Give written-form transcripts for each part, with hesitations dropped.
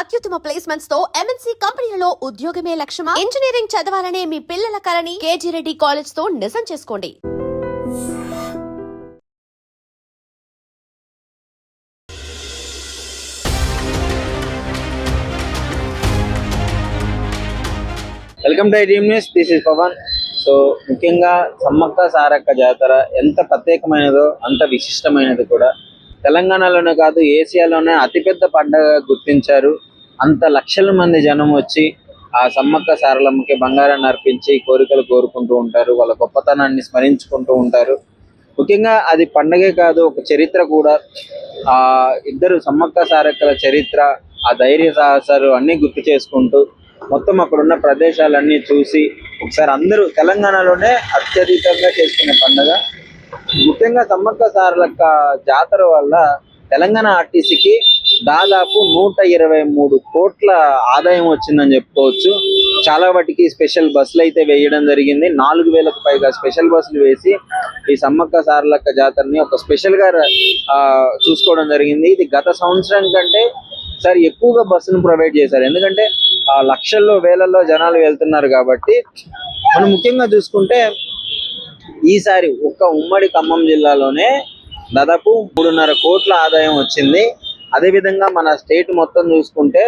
అత్యుత్తమ ప్లేస్మెంట్స్ తో ఎంఎన్సీ కంపెనీలలో ఉద్యోగమే లక్ష్యమా? ఇంజనీరింగ్ చదవాలనే మీ పిల్లల కలని కేజీ రెడ్డి కాలేజ్ తో నిజం చేసుకోండి. Welcome to iDream news. This is Pavan. So ముఖ్యంగా సమ్మక్క సారక్క జాతర ఎంత ప్రత్యేకమైనదో అంత విశిష్టమైనది కూడా. తెలంగాణలోనే కాదు, ఏసియాలోనే అతిపెద్ద పండుగ గుర్తించారు. అంత లక్షల మంది జనం వచ్చి ఆ సమ్మక్క సారలమ్మకి బంగారాన్ని అర్పించి కోరికలు కోరుకుంటూ ఉంటారు. వాళ్ళ గొప్పతనాన్ని స్మరించుకుంటూ ఉంటారు. ముఖ్యంగా అది పండగే కాదు, ఒక చరిత్ర కూడా. ఆ ఇద్దరు సమ్మక్క సారక్కల చరిత్ర, ఆ ధైర్య సాహసాలు అన్ని గుర్తు చేసుకుంటూ మొత్తం అక్కడున్న ప్రదేశాలన్నీ చూసి ఒకసారి అందరూ తెలంగాణలోనే అత్యధికంగా చేసుకునే పండుగ. ముఖ్యంగా సమ్మక్క సారలక్క జాతర వల్ల తెలంగాణ ఆర్టీసీకి దాదాపు 123 కోట్ల ఆదాయం వచ్చిందని చెప్పుకోవచ్చు. చాలా వాటికి స్పెషల్ బస్సులు అయితే వేయడం జరిగింది. 4000కు పైగా స్పెషల్ బస్సులు వేసి ఈ సమ్మక్క సారలక్క జాతరని ఒక స్పెషల్ గా చూసుకోవడం జరిగింది. ఇది గత సంవత్సరం కంటే సార్ ఎక్కువగా బస్సును ప్రొవైడ్ చేశారు. ఎందుకంటే లక్షల్లో వేలల్లో జనాలు వెళ్తున్నారు కాబట్టి. మనం ముఖ్యంగా చూసుకుంటే ఈసారి ఒక్క ఉమ్మడి ఖమ్మం జిల్లాలోనే దాదాపు 3.5 కోట్ల ఆదాయం వచ్చింది. అదేవిధంగా మన స్టేట్ మొత్తం చూసుకుంటే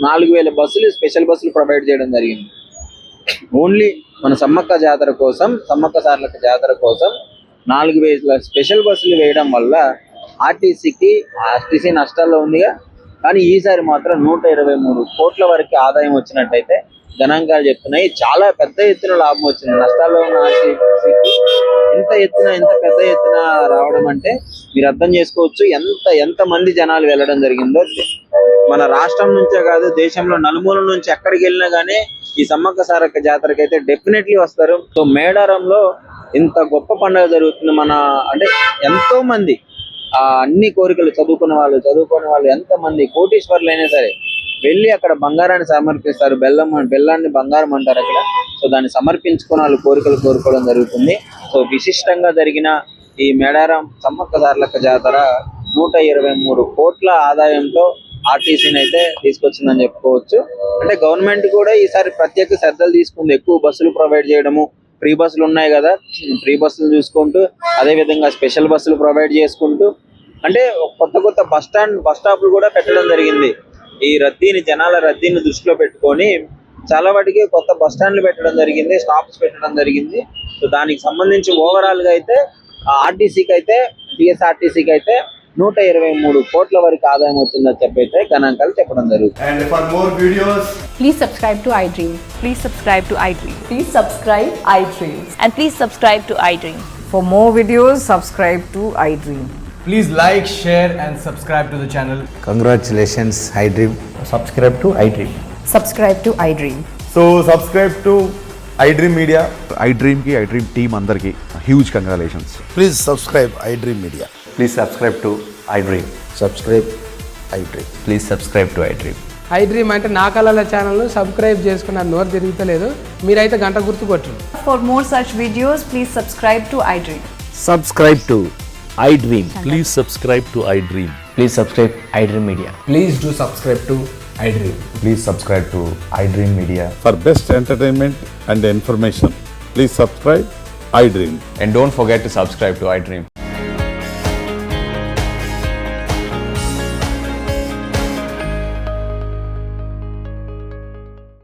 4000 బస్సులు స్పెషల్ బస్సులు ప్రొవైడ్ చేయడం జరిగింది. ఓన్లీ మన సమ్మక్క జాతర కోసం, సమ్మక్క సారలక్క జాతర కోసం 4000 స్పెషల్ బస్సులు వేయడం వల్ల ఆర్టీసీ నష్టాల్లో ఉందిగా. కానీ ఈసారి మాత్రం 123 కోట్ల వరకు ఆదాయం వచ్చినట్టయితే గణాంకాలు చెప్తున్నాయి. చాలా పెద్ద ఎత్తున లాభం వచ్చింది. నష్టాల్లో ఉన్న ఆర్టీసీకి ఎంత పెద్ద ఎత్తున రావడం అంటే మీరు అర్థం చేసుకోవచ్చు ఎంత మంది జనాలు వెళ్ళడం జరిగిందో. మన రాష్ట్రం నుంచే కాదు, దేశంలో నలుమూల నుంచి ఎక్కడికి వెళ్ళినా కానీ ఈ సమ్మక్క సారక్క జాతరకి అయితే డెఫినెట్లీ వస్తారు. సో మేడారంలో ఇంత గొప్ప పండుగ జరుగుతుంది. అంటే ఎంతో మంది అన్ని కోరికలు చదువుకోని వాళ్ళు ఎంతమంది కోటీశ్వర్లు అయినా సరే వెళ్ళి అక్కడ బంగారాన్ని సమర్పిస్తారు. బెల్లాన్ని బంగారం అంటారు అక్కడ. సో దాన్ని సమర్పించుకుని వాళ్ళు కోరికలు కోరుకోవడం జరుగుతుంది. సో విశిష్టంగా జరిగిన ఈ మేడారం సమ్మక్క సారలక్క జాతర 123 కోట్ల ఆదాయంతో ఆర్టీసీని అయితే తీసుకొచ్చిందని చెప్పుకోవచ్చు. అంటే గవర్నమెంట్ కూడా ఈసారి ప్రత్యేక శ్రద్ధలు తీసుకుంది. ఎక్కువ బస్సులు ప్రొవైడ్ చేయడము, ఫ్రీ బస్సులు ఉన్నాయి కదా, ఫ్రీ బస్సులు చూసుకుంటూ అదేవిధంగా స్పెషల్ బస్సులు ప్రొవైడ్ చేసుకుంటూ అంటే కొత్త బస్ స్టాప్లు కూడా పెట్టడం జరిగింది. ఈ జనాల రద్దీని దృష్టిలో పెట్టుకొని చాలా వాటికి కొత్త బస్ స్టాండ్లు పెట్టడం జరిగింది, స్టాప్స్ పెట్టడం జరిగింది. సో దానికి సంబంధించి ఓవరాల్ గా అయితే టీఎస్ఆర్టీసీకి అయితే 123 కోట్ల వరకు ఆదాయం వచ్చిందని చెప్పైతే గణాంకాలు చెప్పడం జరుగుతుంది. And for more videos, please subscribe to iDream. Please subscribe to iDream. Please subscribe iDream. And please subscribe to iDream. For more videos, subscribe to iDream. please like, share and subscribe to the channel. Congratulations, iDream. Subscribe to iDream. Subscribe to iDream. So subscribe to iDream Media. iDream team అందరికి huge congratulations. Please subscribe iDream Media. Please subscribe to iDream. Subscribe iDream. Please subscribe to iDream. iDream అంటే నా కళల ఛానల్ను subscribe చేసుకున్న నోరు తిరుగుతలేదు. మీరైతే గంట గుర్తు కొట్టండి. For more such videos, please subscribe to iDream. Subscribe to iDream. Please subscribe to iDream. Please subscribe iDream Media. Please do subscribe to iDream. Please subscribe to iDream Media. For best entertainment and information, please subscribe iDream. And don't forget to subscribe to iDream.